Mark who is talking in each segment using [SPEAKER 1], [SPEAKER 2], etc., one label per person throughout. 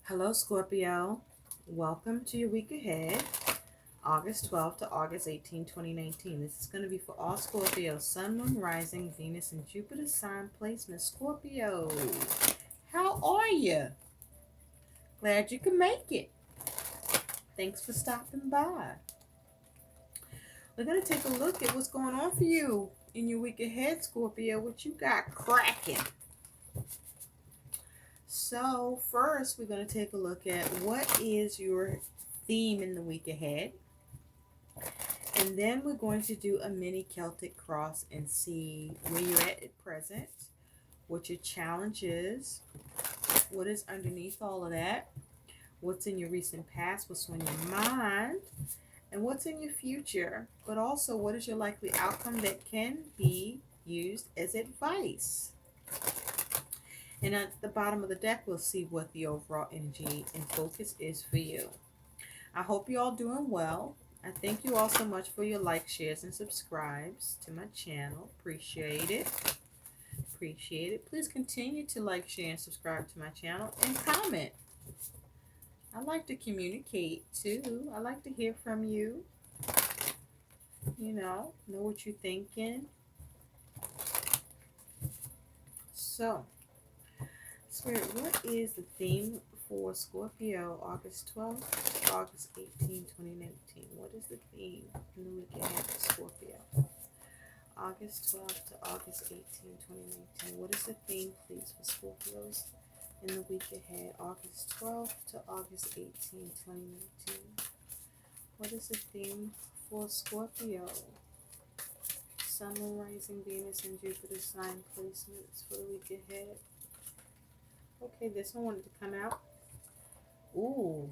[SPEAKER 1] Hello, Scorpio. Welcome to your week ahead, August 12th to August 18, 2019. This is going to be for all Scorpio, Sun, Moon, Rising, Venus, and Jupiter sign placement. Scorpio, how are you? Glad you can make it. Thanks for stopping by. We're going to take a look at what's going on for you in your week ahead, Scorpio. What you got cracking? So first, we're going to take a look at what is your theme in the week ahead. And then we're going to do a mini Celtic cross and see where you're at present, what your challenge is, what is underneath all of that, what's in your recent past, what's on your mind, and what's in your future, but also what is your likely outcome that can be used as advice. And at the bottom of the deck, we'll see what the overall energy and focus is for you. I hope you're all doing well. I thank you all so much for your likes, shares, and subscribes to my channel. Appreciate it. Appreciate it. Please continue to like, share, and subscribe to my channel and comment. I like to communicate too. I like to hear from you. Know what you're thinking. So, Spirit, what is the theme for Scorpio, August 12th to August 18, 2019? What is the theme in the week ahead for Scorpio? August 12th to August 18, 2019. What is the theme, please, for Scorpios in the week ahead? August 12th to August 18, 2019. What is the theme for Scorpio? Sun, Moon, Rising, Venus, and Jupiter sign placements for the week ahead. Okay, this one wanted to come out. Ooh.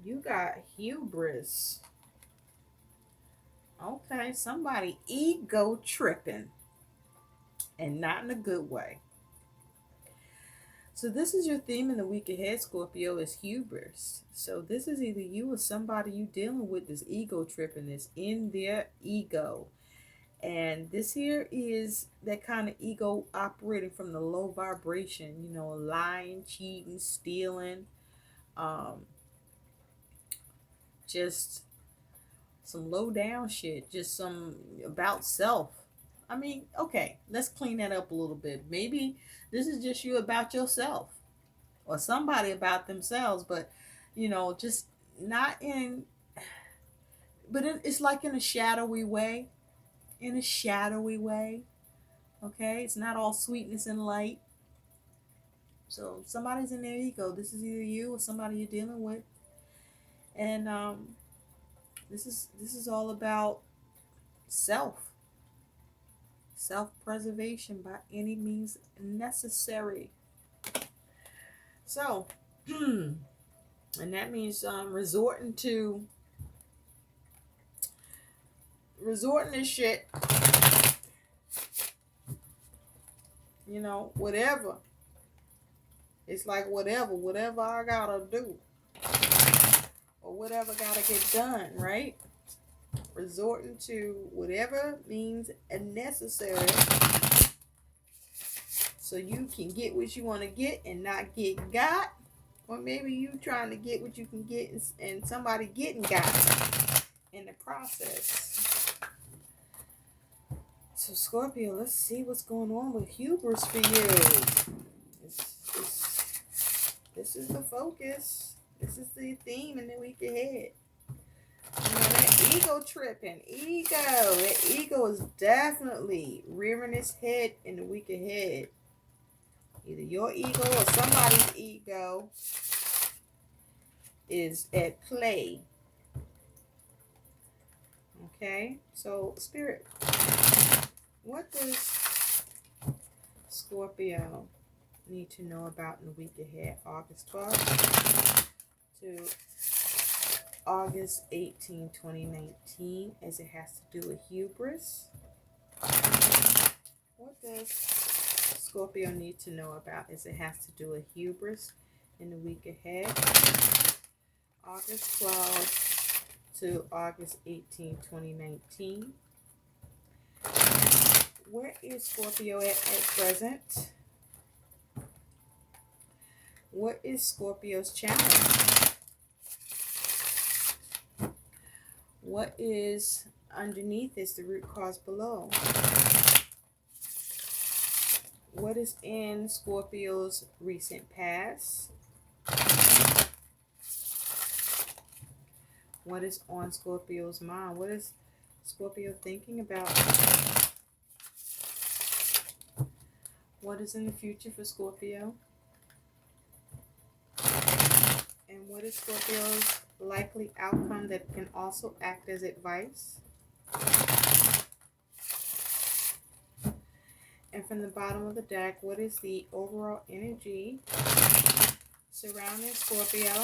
[SPEAKER 1] You got hubris. Okay, somebody ego tripping. And not in a good way. So this is your theme in the week ahead, Scorpio, is hubris. So this is either you or somebody you dealing with this ego tripping, this in their ego. And this here is that kind of ego operating from the low vibration, lying, cheating, stealing, just some low down shit, just some about self. I mean, okay, let's clean that up a little bit. Maybe this is just you about yourself or somebody about themselves, but, just not in, but it's like in a shadowy way. Okay, it's not all sweetness and light. So somebody's in their ego. This is either you or somebody you're dealing with, and this is all about self-preservation by any means necessary. So, and that means resorting to shit. Whatever. It's like whatever I gotta do. Or whatever gotta get done, right? Resorting to whatever means necessary so you can get what you want to get and not get got. Or maybe you trying to get what you can get and somebody getting got in the process. So Scorpio, let's see what's going on with hubris for you. This is the focus. This is the theme in the week ahead. That ego tripping. That ego is definitely rearing its head in the week ahead. Either your ego or somebody's ego is at play. Okay, so Spirit, what does Scorpio need to know about in the week ahead, August 12th to August 18, 2019, as it has to do with hubris? What does Scorpio need to know about as it has to do with hubris in the week ahead, August 12th to August 18, 2019? Where is Scorpio at present? What is Scorpio's challenge? What is underneath is the root cause below? What is in Scorpio's recent past? What is on Scorpio's mind? What is Scorpio thinking about? What is in the future for Scorpio? And what is Scorpio's likely outcome that can also act as advice? And from the bottom of the deck, what is the overall energy surrounding Scorpio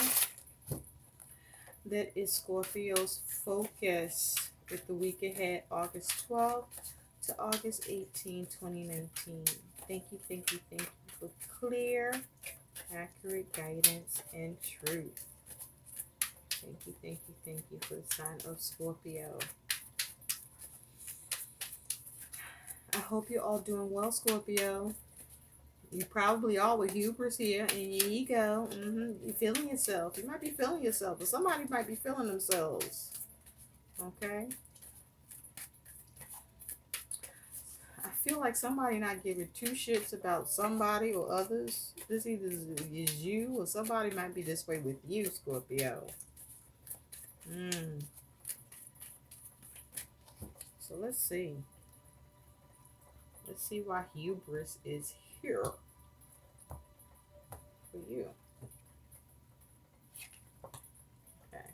[SPEAKER 1] that is Scorpio's focus with the week ahead, August 12th to August 18, 2019? Thank you, thank you, thank you for clear, accurate guidance and truth. Thank you, thank you, thank you for the sign of Scorpio. I hope you're all doing well, Scorpio. You probably are with hubris here and your ego. You're feeling yourself. You might be feeling yourself, or somebody might be feeling themselves. Okay? I feel like somebody not giving two shits about somebody or others. This either is you or somebody might be this way with you, Scorpio. So let's see. Let's see why hubris is here for you. Okay.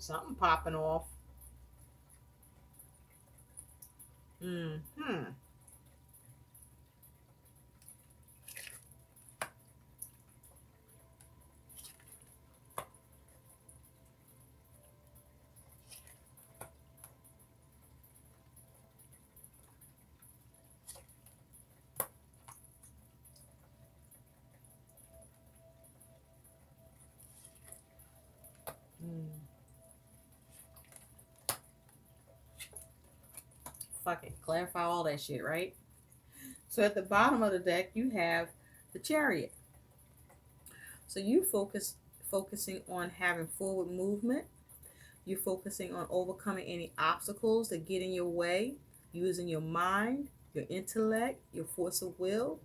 [SPEAKER 1] Something popping off. Fuck it. Clarify all that shit, right? So at the bottom of the deck, you have the Chariot. So you focusing on having forward movement. You're focusing on overcoming any obstacles that get in your way, using your mind, your intellect, your force of will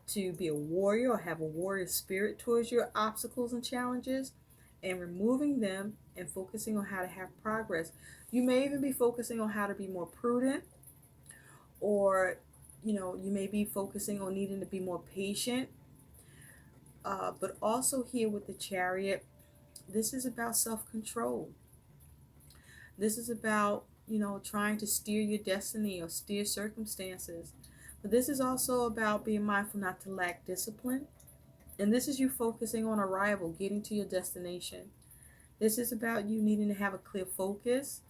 [SPEAKER 1] to be a warrior or have a warrior spirit towards your obstacles and challenges, and removing them and focusing on how to have progress. You may even be focusing on how to be more prudent, or you may be focusing on needing to be more patient. But also here with the Chariot, this is about self-control. This is about trying to steer your destiny or steer circumstances. But this is also about being mindful not to lack discipline. And this is you focusing on arrival, getting to your destination. This is about you needing to have a clear focus,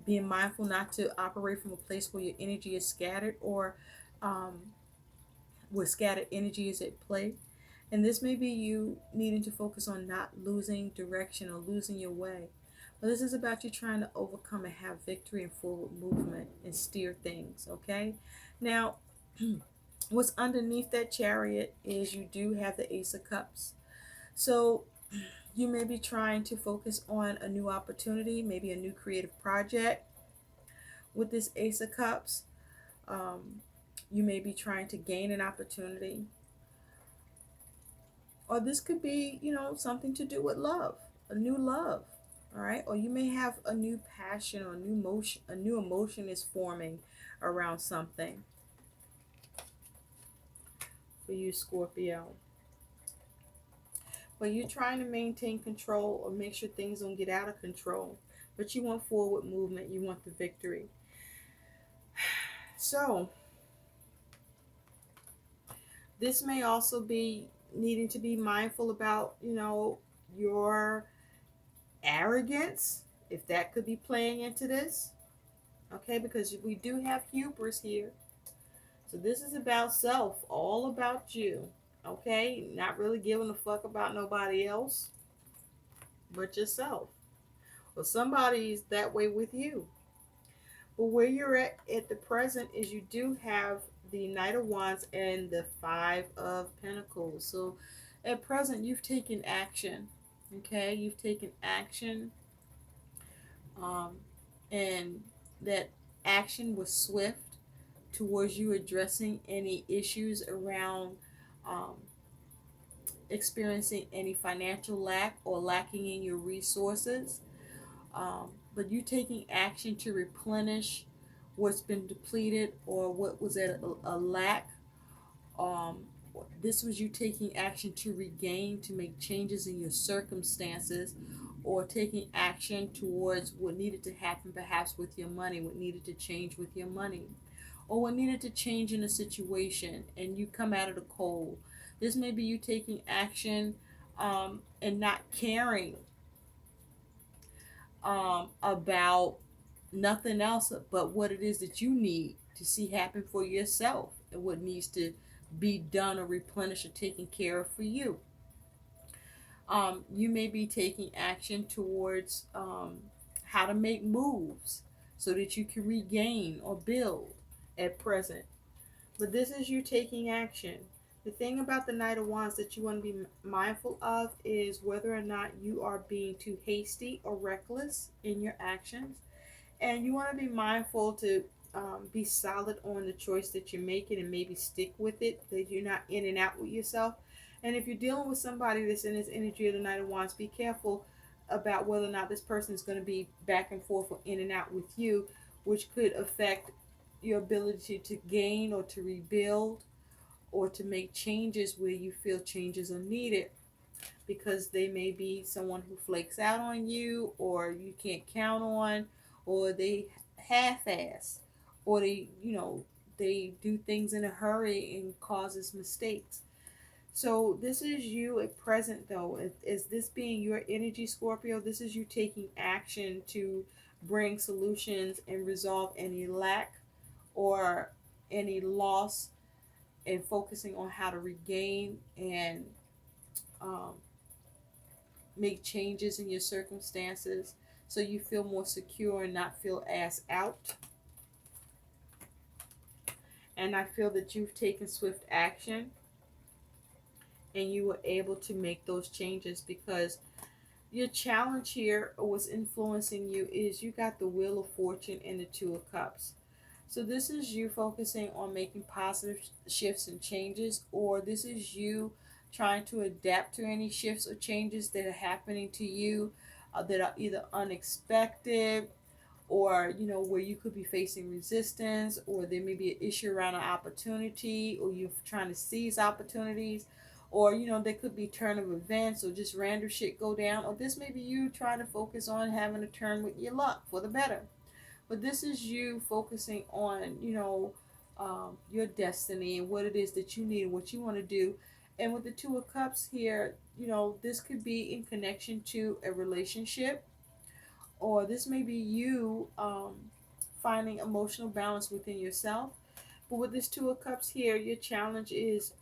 [SPEAKER 1] being mindful not to operate from a place where your energy is scattered, or where scattered energy is at play. And this may be you needing to focus on not losing direction or losing your way. But this is about you trying to overcome and have victory and forward movement and steer things, okay? Now, what's underneath that Chariot is you do have the Ace of Cups. So you may be trying to focus on a new opportunity, maybe a new creative project. With this Ace of Cups, you may be trying to gain an opportunity. Or this could be, something to do with love, a new love. All right, or you may have a new passion or a new emotion is forming around something for you, Scorpio. But you're trying to maintain control or make sure things don't get out of control. But you want forward movement, you want the victory. So this may also be needing to be mindful about, your arrogance, if that could be playing into this. Okay, because we do have hubris here. So this is about self, all about you. Okay? Not really giving a fuck about nobody else but yourself. Well, somebody's that way with you. But where you're at the present is you do have the Knight of Wands and the Five of Pentacles. So at present, you've taken action. Okay? You've taken action. Um, and that action was swift towards you addressing any issues around um, experiencing any financial lack or lacking in your resources. But you taking action to replenish what's been depleted or what was at a lack. Um, this was you taking action to regain, to make changes in your circumstances, or taking action towards what needed to happen, perhaps with your money, what needed to change with your money, or what needed to change in a situation, and you come out of the cold. This may be you taking action and not caring about nothing else but what it is that you need to see happen for yourself and what needs to be done or replenished or taken care of for you. You may be taking action towards how to make moves so that you can regain or build at present. But this is you taking action. The thing about the Knight of Wands that you want to be mindful of is whether or not you are being too hasty or reckless in your actions. And you want to be mindful to be solid on the choice that you're making and maybe stick with it, that you're not in and out with yourself. And if you're dealing with somebody that's in this energy of the Knight of Wands, be careful about whether or not this person is going to be back and forth or in and out with you, which could affect your ability to gain or to rebuild or to make changes where you feel changes are needed, because they may be someone who flakes out on you or you can't count on, or they half-ass, or they do things in a hurry and causes mistakes. So this is you at present though. Is this being your energy, Scorpio? This is you taking action to bring solutions and resolve any lack or any loss, and focusing on how to regain and um, make changes in your circumstances so you feel more secure and not feel ass out. And I feel that you've taken swift action and you were able to make those changes, because your challenge here, or what's influencing you, is you got the Wheel of Fortune and the Two of Cups. So this is you focusing on making positive shifts and changes, or this is you trying to adapt to any shifts or changes that are happening to you, that are either unexpected, or where you could be facing resistance, or there may be an issue around an opportunity, or you're trying to seize opportunities, or there could be turn of events or just random shit go down, or this may be you trying to focus on having a turn with your luck for the better. But this is you focusing on, your destiny and what it is that you need and what you want to do. And with the Two of Cups here, this could be in connection to a relationship, or this may be you finding emotional balance within yourself. But with this Two of Cups here, your challenge is,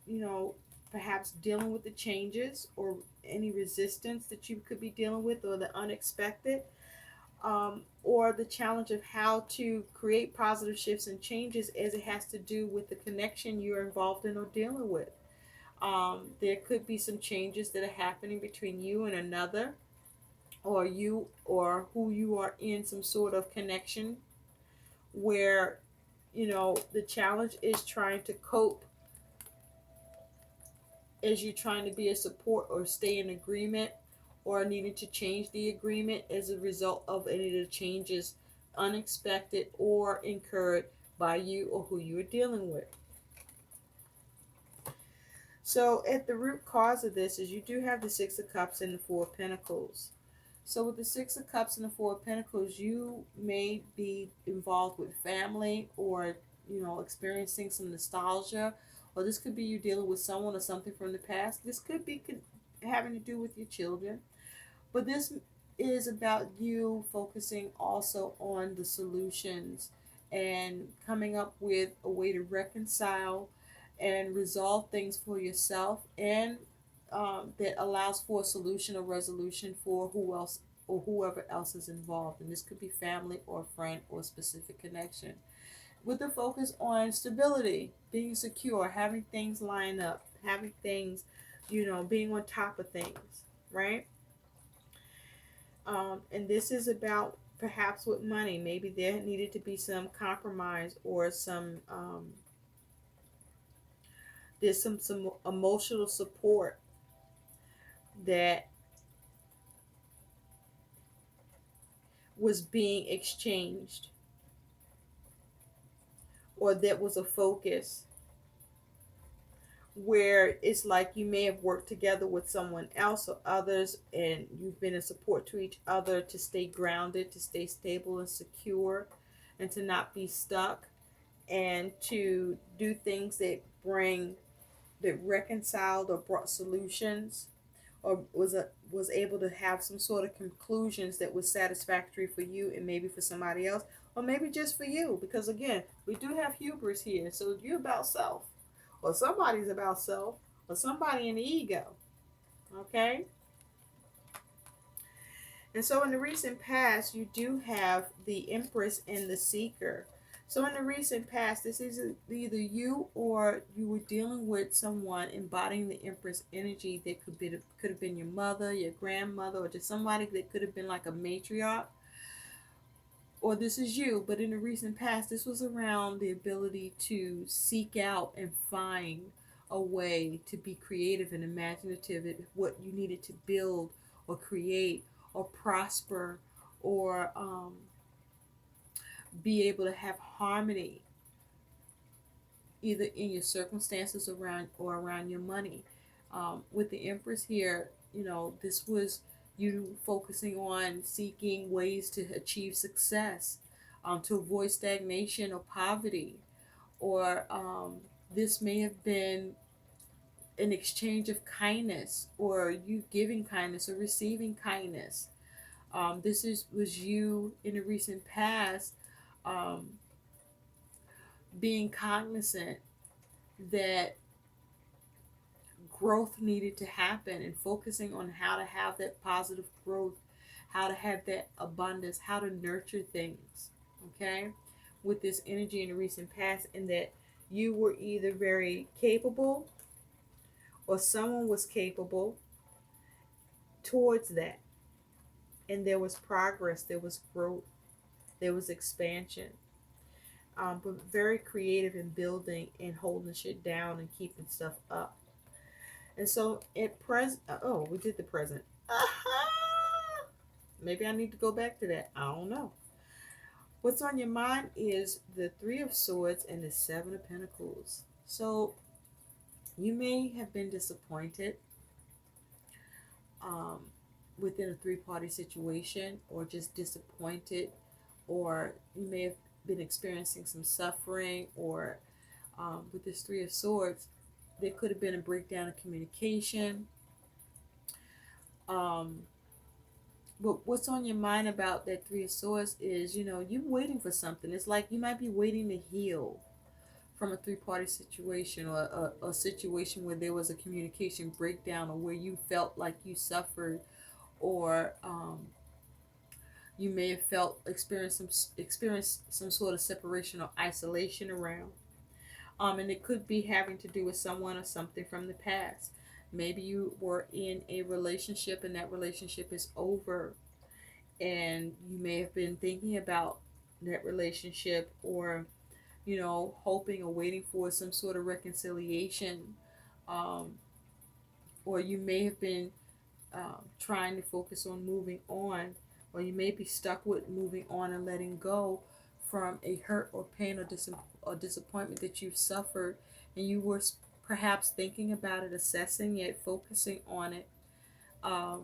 [SPEAKER 1] perhaps dealing with the changes or any resistance that you could be dealing with, or the unexpected, or the challenge of how to create positive shifts and changes as it has to do with the connection you're involved in or dealing with. There could be some changes that are happening between you and another, or you or who you are in some sort of connection where, the challenge is trying to cope as you're trying to be a support or stay in agreement, or needing to change the agreement as a result of any of the changes unexpected or incurred by you or who you are dealing with. So at the root cause of this is you do have the Six of Cups and the Four of Pentacles. So with the Six of Cups and the Four of Pentacles, you may be involved with family, or experiencing some nostalgia, or this could be you dealing with someone or something from the past. This could be having to do with your children. But this is about you focusing also on the solutions and coming up with a way to reconcile and resolve things for yourself, and that allows for a solution or resolution for who else or whoever else is involved. And this could be family or friend or specific connection. With the focus on stability, being secure, having things line up, having things, being on top of things, right? And this is about perhaps with money. Maybe there needed to be some compromise or there's some emotional support that was being exchanged, or that was a focus where it's like you may have worked together with someone else or others, and you've been a support to each other to stay grounded, to stay stable and secure, and to not be stuck, and to do things that reconciled or brought solutions, or was able to have some sort of conclusions that was satisfactory for you and maybe for somebody else, or maybe just for you, because again, we do have hubris here. So you're about self, or somebody's about self, or somebody in the ego. Okay. And so in the recent past, you do have the Empress and the Seeker. So in the recent past, this is either you or you were dealing with someone embodying the Empress energy that could have been your mother, your grandmother, or just somebody that could have been like a matriarch. Or this is you, but in the recent past, this was around the ability to seek out and find a way to be creative and imaginative at what you needed to build or create or prosper, or be able to have harmony either in your circumstances around or around your money. With the Empress here, this was you focusing on seeking ways to achieve success, to avoid stagnation or poverty, or this may have been an exchange of kindness, or you giving kindness or receiving kindness. This was you in the recent past, um, being cognizant that growth needed to happen and focusing on how to have that positive growth, how to have that abundance, how to nurture things. Okay, with this energy in the recent past, and that you were either very capable or someone was capable towards that, and there was progress, there was growth, there was expansion, but very creative in building and holding shit down and keeping stuff up. And so at present, oh, we did the present. Maybe I need to go back to that. I don't know. What's on your mind is the Three of Swords and the Seven of Pentacles. So you may have been disappointed um, within a three-party situation, or just disappointed, or you may have been experiencing some suffering, or with this Three of Swords, there could have been a breakdown of communication. Um, but what's on your mind about that Three of Swords is, you're waiting for something. It's like you might be waiting to heal from a three-party situation, or a situation where there was a communication breakdown, or where you felt like you suffered, or you may have felt experienced some sort of separation or isolation around. And it could be having to do with someone or something from the past. Maybe you were in a relationship and that relationship is over, and you may have been thinking about that relationship, or hoping or waiting for some sort of reconciliation, um, or you may have been trying to focus on moving on, or you may be stuck with moving on and letting go from a hurt or pain or disappointment that you've suffered, and you were perhaps thinking about it, assessing it, focusing on it. Um,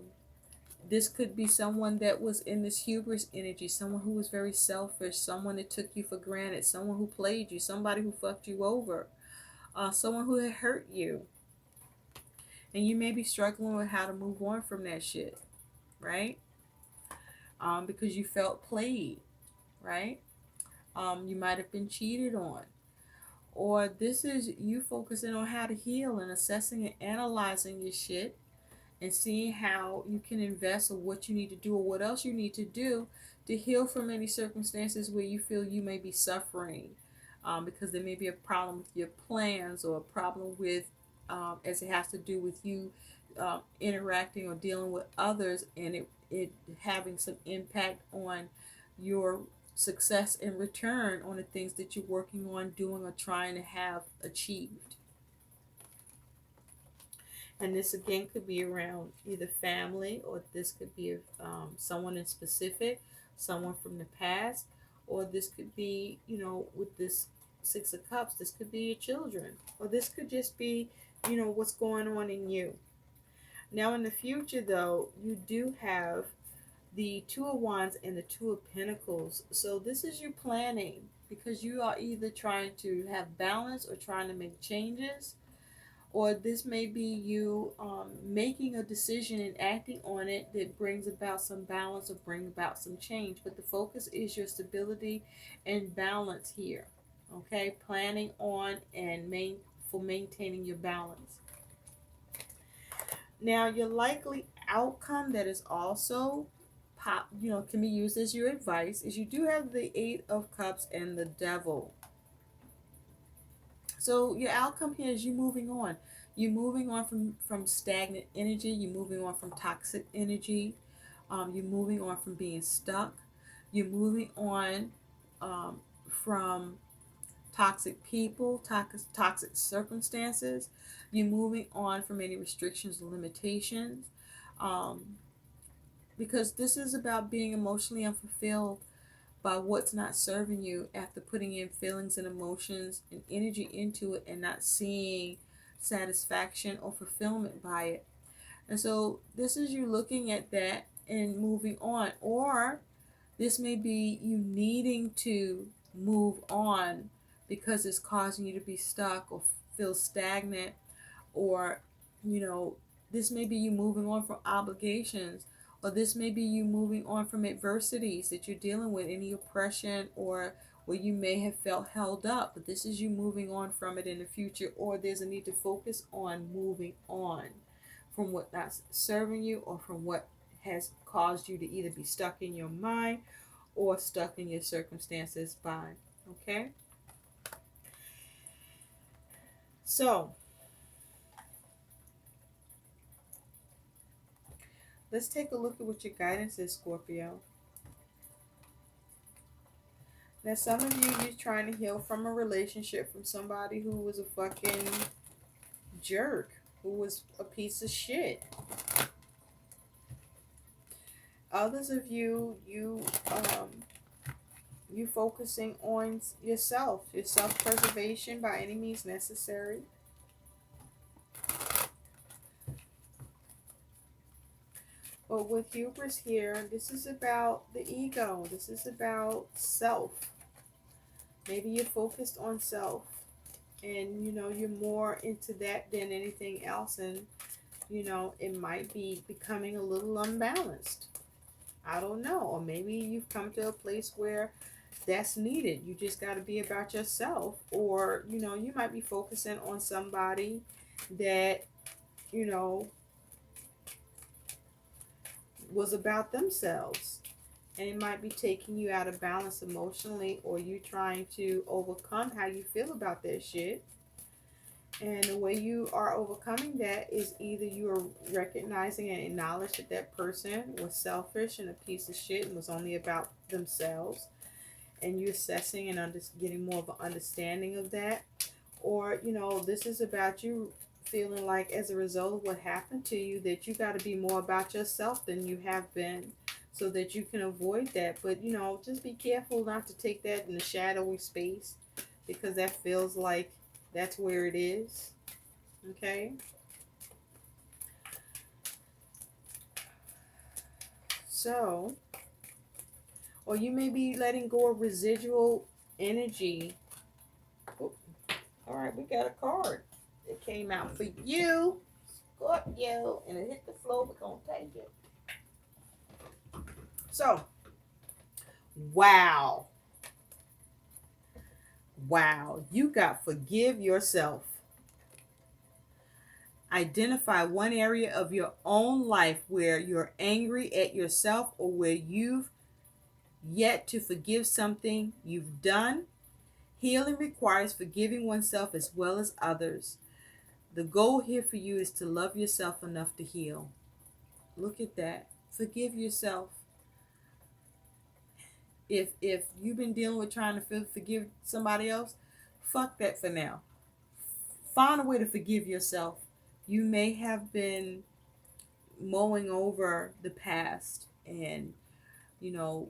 [SPEAKER 1] this could be someone that was in this hubris energy, someone who was very selfish, someone that took you for granted, someone who played you, somebody who fucked you over, someone who had hurt you. And you may be struggling with how to move on from that shit, right? Because you felt played, right? You might have been cheated on. Or this is you focusing on how to heal and assessing and analyzing your shit and seeing how you can invest or what you need to do or what else you need to do to heal from any circumstances where you feel you may be suffering, because there may be a problem with your plans or a problem with, as it has to do with you interacting or dealing with others, and it having some impact on your success in return on the things that you're working on doing or trying to have achieved. And this again could be around either family, or this could be someone in specific, someone from the past, or this could be, with this Six of Cups, this could be your children, or this could just be, what's going on in you. Now, in the future, though, you do have the Two of Wands and the Two of Pentacles. So this is you planning because you are either trying to have balance or trying to make changes, or this may be you making a decision and acting on it that brings about some balance or bring about some change. But the focus is your stability and balance here. Okay, planning on and for maintaining your balance. Now, your likely outcome that is also can be used as your advice is you do have the Eight of Cups and the Devil. So your outcome here is you moving on. You're moving on from stagnant energy. You're moving on from toxic energy. You're moving on from being stuck. You're moving on from toxic people, toxic circumstances. You're moving on from any restrictions or limitations. Because this is about being emotionally unfulfilled by what's not serving you after putting in feelings and emotions and energy into it and not seeing satisfaction or fulfillment by it. And so this is you looking at that and moving on. Or this may be you needing to move on because it's causing you to be stuck or feel stagnant, or this may be you moving on from obligations, or this may be you moving on from adversities that you're dealing with, any oppression or where you may have felt held up, but this is you moving on from it in the future. Or there's a need to focus on moving on from what not serving you, or from what has caused you to either be stuck in your mind or stuck in your circumstances by. Okay, so let's take a look at what your guidance is, Scorpio. Now, some of you, you're trying to heal from a relationship from somebody who was a fucking jerk, who was a piece of shit. Others of you, you focusing on yourself, your self-preservation by any means necessary. But with hubris here, this is about the ego. This is about self. Maybe you're focused on self, and you're more into that than anything else, and it might be becoming a little unbalanced. I don't know. Or maybe you've come to a place where that's needed. You just got to be about yourself. Or you might be focusing on somebody that was about themselves, and it might be taking you out of balance emotionally, or you trying to overcome how you feel about that shit. And the way you are overcoming that is either you are recognizing and acknowledge that that person was selfish and a piece of shit and was only about themselves, and you're assessing and getting more of an understanding of that. Or this is about you feeling like, as a result of what happened to you, that you got to be more about yourself than you have been, so that you can avoid that. But just be careful not to take that in the shadowy space, because that feels like that's where it is. Okay, so, or you may be letting go of residual energy. Oh, all right, we got a card. It came out for you, Scorpio, and it hit the floor. We're going to take it. So, wow. Wow, you got forgive yourself. Identify one area of your own life where you're angry at yourself or where you've yet to forgive something you've done. Healing requires forgiving oneself as well as others. The goal here for you is to love yourself enough to heal. Look at that. Forgive yourself. If you've been dealing with trying to forgive somebody else, fuck that for now. Find a way to forgive yourself. You may have been mowing over the past, and you know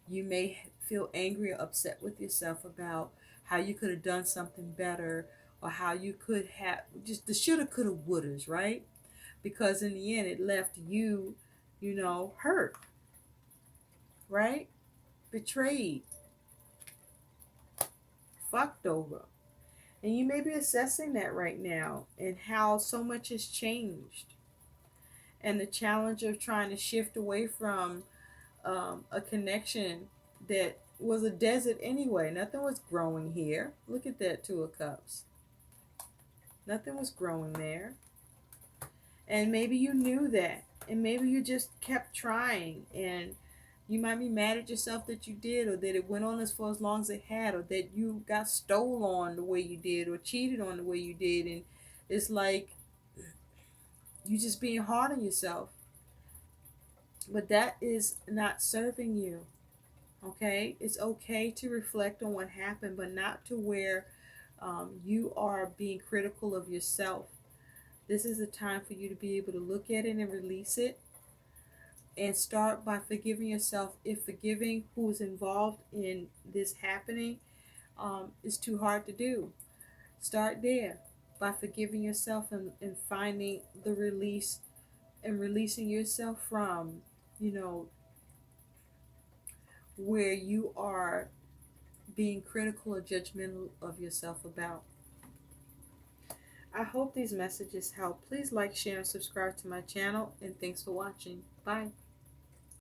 [SPEAKER 1] you may feel angry or upset with yourself about how you could have done something better, or how you could have just the shoulda coulda wouldas, right? Because in the end it left you, hurt, right? Betrayed, fucked over. And you may be assessing that right now and how so much has changed. And the challenge of trying to shift away from a connection that was a desert anyway. Nothing was growing here. Look at that Two of Cups. Nothing was growing there. And maybe you knew that. And maybe you just kept trying. And you might be mad at yourself that you did, or that it went on as for as long as it had, or that you got stole on the way you did, or cheated on the way you did. And it's like you just being hard on yourself. But that is not serving you. Okay? It's okay to reflect on what happened, but not to where you are being critical of yourself. This is a time for you to be able to look at it and release it, and start by forgiving yourself. If forgiving who's involved in this happening is too hard to do, start there by forgiving yourself, and finding the release, and releasing yourself from, you know, where you are being critical or judgmental of yourself about. I hope these messages help. Please like, share, and subscribe to my channel, and thanks for watching. Bye.